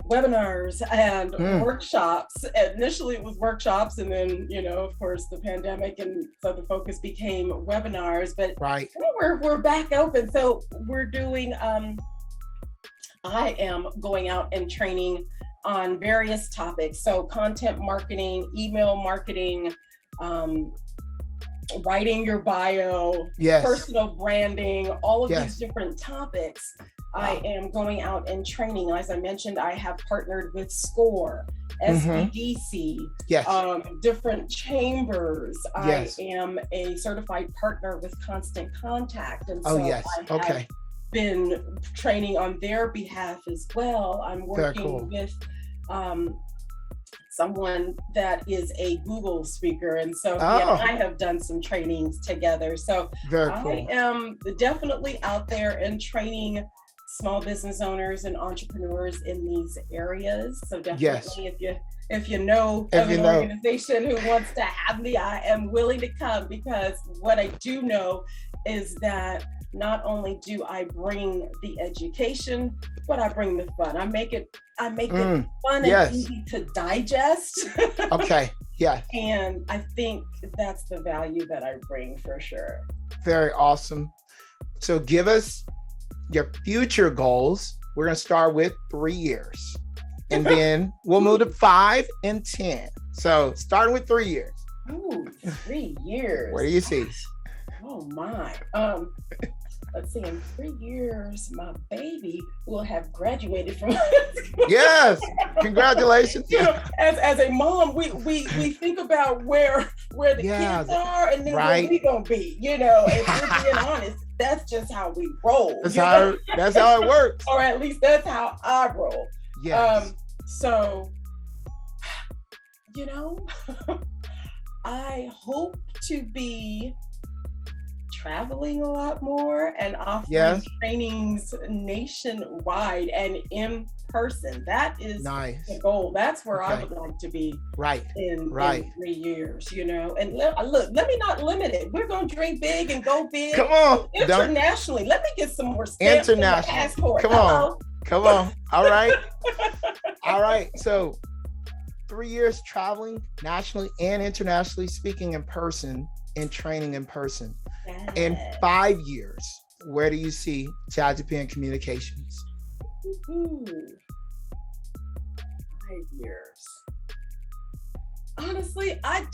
webinars and workshops. Initially it was workshops, and then, you know, of course, the pandemic, and so the focus became webinars, but we're back open. So we're doing, I am going out and training on various topics. So content marketing, email marketing, writing your bio, personal branding, all of these different topics. I am going out and training. As I mentioned, I have partnered with SCORE, SBDC, different chambers. I am a certified partner with Constant Contact. And so I have been training on their behalf as well. I'm working with someone that is a Google speaker. And so I have done some trainings together. So I am definitely out there and training small business owners and entrepreneurs in these areas. So definitely, if you know of an organization who wants to have me, I am willing to come, because what I do know is that not only do I bring the education, but I bring the fun. I make it fun and easy to digest. Okay. Yeah. And I think that's the value that I bring for sure. Very awesome. So give us your future goals. We're going to start with 3 years, and then we'll move to 5 and 10. So starting with 3 years. Ooh, 3 years. Where do you see? Oh my. Let's see, in 3 years, my baby will have graduated from Yes, congratulations. You know, as a mom, we think about where the kids are, and then where we gonna be. You know, if we're being honest, that's just how we roll. That's how it works. Or at least that's how I roll. Yes. So, you know, I hope to be traveling a lot more and offering trainings nationwide and in person. That is the goal. That's where I would like to be in 3 years, you know. And look, let me not limit it. We're going to dream big and go big. Come on. Internationally. Let me get some more stamps in the passport. Come on. All right. All right. So 3 years traveling nationally and internationally, speaking in person and training in person. Yes. In 5 years, where do you see Jazzy Pen Communications? 5 years. Honestly, I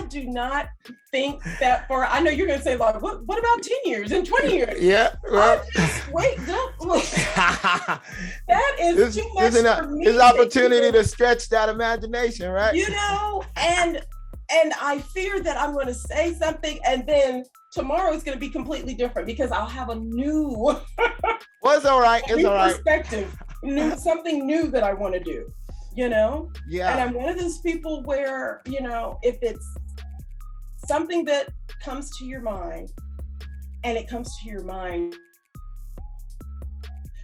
do not think that for, I know you're going to say, like, what about 10 years and 20 years? Yeah. Well, wait, don't look. That is too much for me. It's opportunity to stretch that imagination, right? You know, and I fear that I'm going to say something and then tomorrow is going to be completely different, because I'll have a new, well, it's all right. It's all right. Perspective, something new that I want to do, you know? Yeah. And I'm one of those people where, you know, if it's something that comes to your mind and it comes to your mind,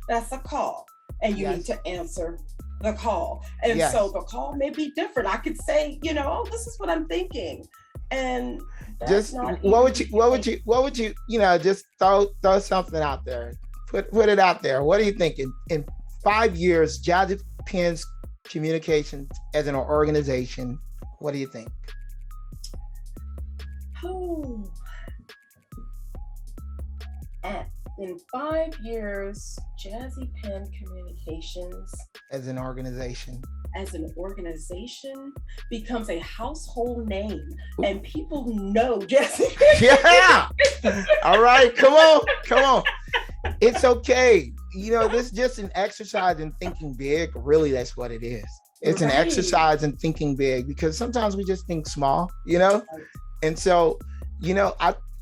that's a call, and you need to answer the call. And so the call may be different. I could say, you know, oh, this is what I'm thinking. And just what would you, you know, just throw something out there. Put it out there. What are you thinking? In 5 years, Jazzy Pen Communications as an organization, what do you think? Oh. In 5 years, Jazzy Pen Communications as an organization becomes a household name, and people know Jazzy. Yeah. All right. Come on. It's okay. You know, this is just an exercise in thinking big. Really, that's what it is. It's an exercise in thinking big, because sometimes we just think small, you know? And so, you know,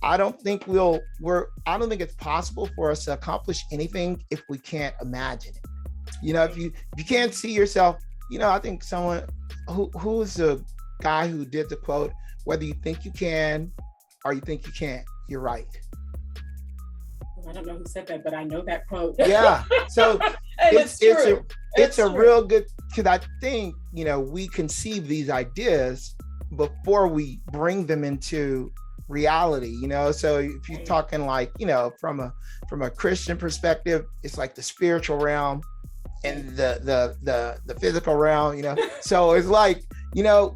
I don't think it's possible for us to accomplish anything if we can't imagine it. You know, if you can't see yourself, you know, I think someone who's the guy who did the quote, whether you think you can or you think you can't, you're right. I don't know who said that, but I know that quote. Yeah. So it's a real good, because I think, you know, we conceive these ideas before we bring them into reality, you know. So if you're talking like, you know, from a Christian perspective, it's like the spiritual realm and the physical realm, you know. So it's like, you know,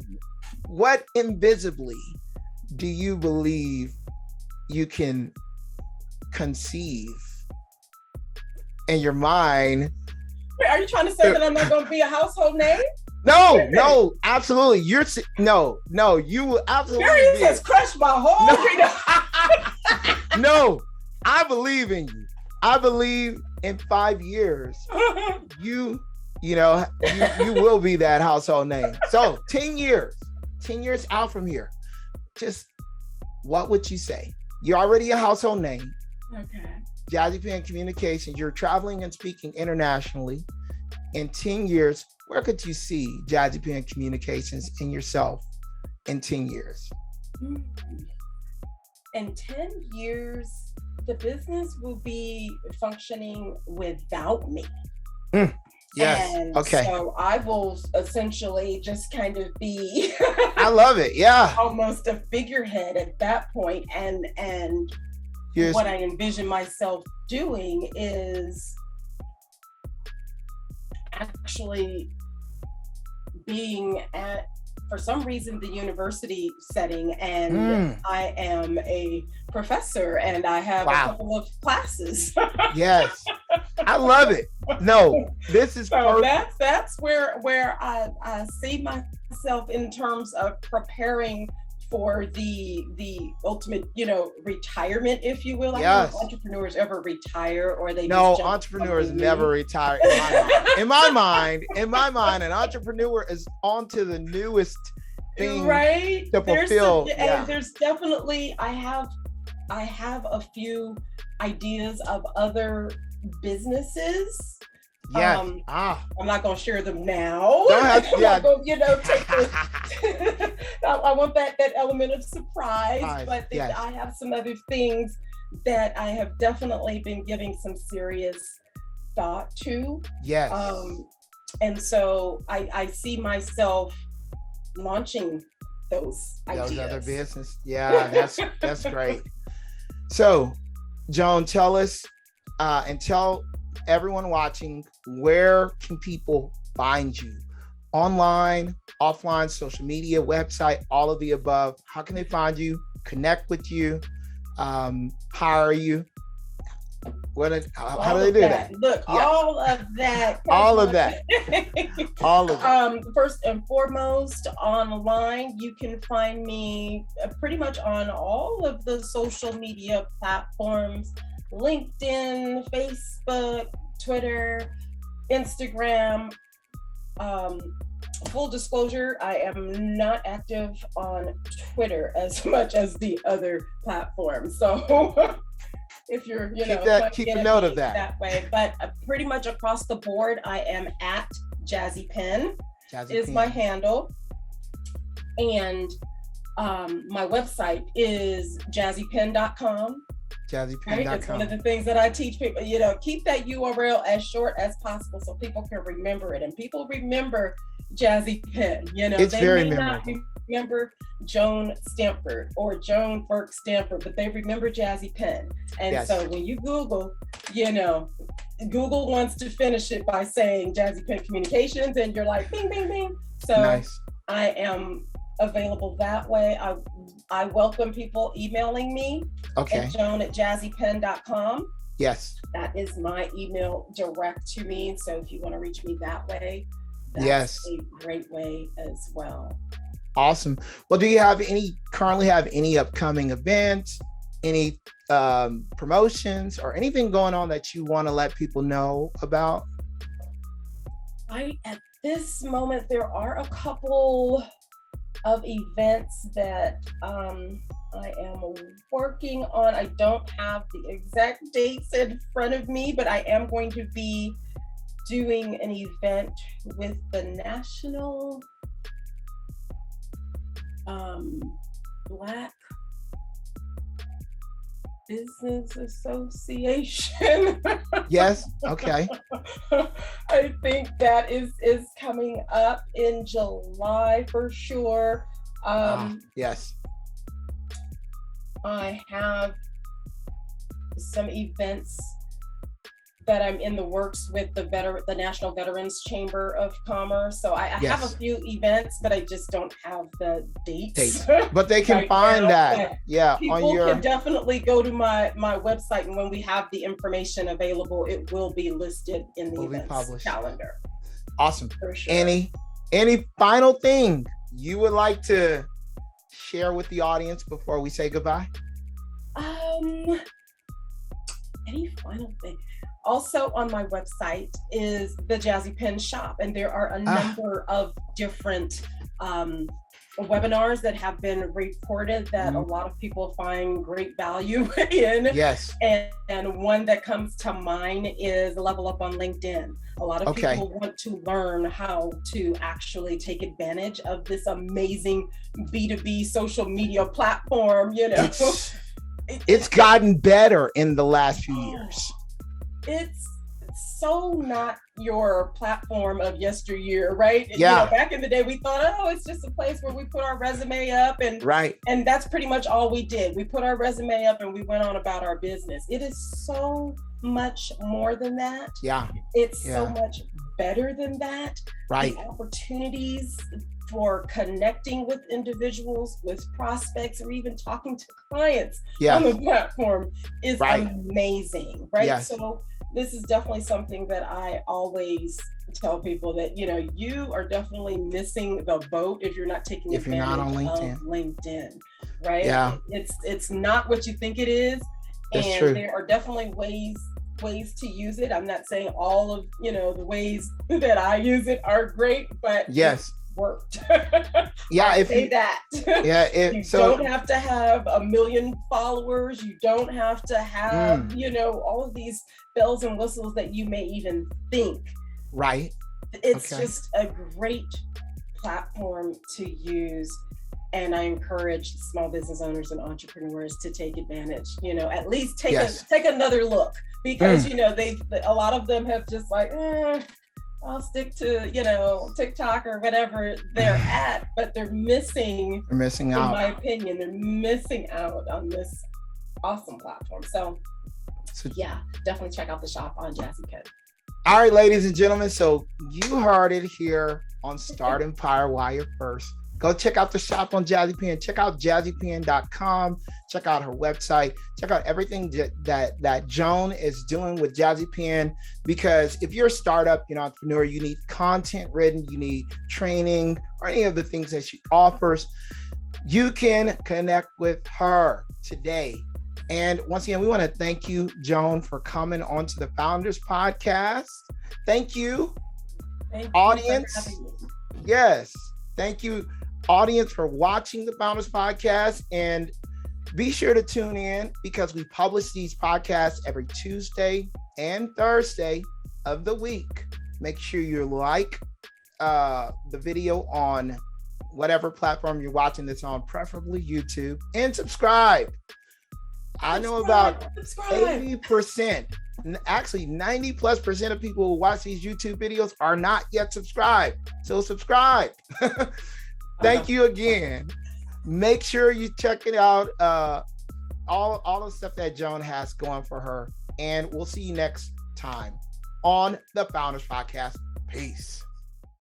what invisibly do you believe you can conceive in your mind? Wait, are you trying to say that I'm not going to be a household name? No, absolutely. You will absolutely. Marius has crushed my whole. No, I believe in you. I believe in 5 years, you will be that household name. So 10 years out from here, just what would you say? You're already a household name. Okay. Jazzy Pen Communications, you're traveling and speaking internationally. In 10 years, where could you see Jazzy Pen Communications and yourself in 10 years? In 10 years, the business will be functioning without me. Yes. And okay. So I will essentially just kind of be I love it. Yeah. almost a figurehead at that point. And what I envision myself doing is actually being at, for some reason, the university setting, and I am a professor and I have a couple of classes. Yes. I love it. No, this is so that's where I see myself in terms of preparing for the ultimate, retirement, if you will. I don't know if entrepreneurs ever retire, or they entrepreneurs never retire. In my mind, an entrepreneur is on to the newest thing to fulfill. And there's definitely, I have a few ideas of other businesses. Yes. I'm not going to share them now. Don't have to, take I want that element of surprise. But I have some other things that I have definitely been giving some serious thought to. Yes. And so I see myself launching those ideas. Those other business. Yeah, that's great. So, Joan, tell us and tell everyone watching, where can people find you? Online, offline, social media, website, all of the above. How can they find you, connect with you, hire you? How do they do that? Look, all of that. All of that. First and foremost, online, you can find me pretty much on all of the social media platforms: LinkedIn, Facebook, Twitter, Instagram. Full disclosure, I am not active on Twitter as much as the other platforms. So if you're, keep a note of that way. But pretty much across the board, I am at Jazzy Pen is my handle. And my website is jazzypen.com. Jazzypen.com. It's one of the things that I teach people, keep that URL as short as possible so people can remember it. And people remember Jazzy Pen, it's very memorable. Remember Joan Stanford or Joan Burke Stanford, but they remember Jazzy Pen. And so when you Google, Google wants to finish it by saying Jazzy Pen Communications, and you're like, bing, bing, bing. So nice. I am available that way. I welcome people emailing me at joan@jazzypen.com. Yes. That is my email direct to me. So if you want to reach me that way, that's a great way as well. Awesome. Well, do you currently have any upcoming events, any promotions, or anything going on that you want to let people know about? At this moment, there are a couple of events that I am working on. I don't have the exact dates in front of me, but I am going to be doing an event with the National Black Business Association. Yes. Okay. I think that is coming up in July for sure. Yes. I have some events that I'm in the works with the National Veterans Chamber of Commerce. So I have a few events, but I just don't have the dates. But they can find that. Yeah. People can definitely go to my website, and when we have the information available, it will be listed in the events calendar. Awesome. For sure. Any final thing you would like to share with the audience before we say goodbye? Any final thing? Also on my website is the Jazzy Pen Shop, and there are a number of different webinars that have been reported that a lot of people find great value in. Yes. And one that comes to mind is Level Up on LinkedIn. A lot of people want to learn how to actually take advantage of this amazing B2B social media platform, it's gotten better in the last few years. It's so not your platform of yesteryear, right? Yeah. Back in the day, we thought, oh, it's just a place where we put our resume up, and right. And that's pretty much all we did. We put our resume up and we went on about our business. It is so much more than that. Yeah. It's so much better than that. Right. The opportunities for connecting with individuals, with prospects, or even talking to clients on the platform is amazing, right? Yes. So this is definitely something that I always tell people that, you are definitely missing the boat if you're not taking advantage you're not on of LinkedIn, right? Yeah. It's not what you think it is. That's and true. There are definitely ways to use it. I'm not saying all of, the ways that I use it are great, but yes, worked. Yeah, if say that. Yeah, you don't have to have 1 million followers. You don't have to have, all of these bells and whistles that you may even think. Right. It's just a great platform to use. And I encourage small business owners and entrepreneurs to take advantage, at least take another look, because, a lot of them have just like, I'll stick to, TikTok or whatever they're at, but they're missing out. In my opinion, they're missing out on this awesome platform. So yeah, definitely check out the shop on Jazzy Pen. All right, ladies and gentlemen. So you heard it here on Startempire while you're first. Go check out the shop on Jazzy Pen. Check out jazzypen.com. Check out her website. Check out everything that Joan is doing with Jazzy Pen. Because if you're a startup, entrepreneur, you need content written, you need training, or any of the things that she offers, you can connect with her today. And once again, we want to thank you, Joan, for coming onto the Founders Podcast. Thank you, audience. Yes, thank you, audience, for watching the Founders Podcast. And be sure to tune in, because we publish these podcasts every Tuesday and Thursday of the week. Make sure you like the video on whatever platform you're watching this on, preferably YouTube, and subscribe. I know about 80%, actually 90+% of people who watch these YouTube videos are not yet subscribed. So subscribe. Thank you again. Make sure you check it out. All the stuff that Joan has going for her. And we'll see you next time on the Founders Podcast. Peace.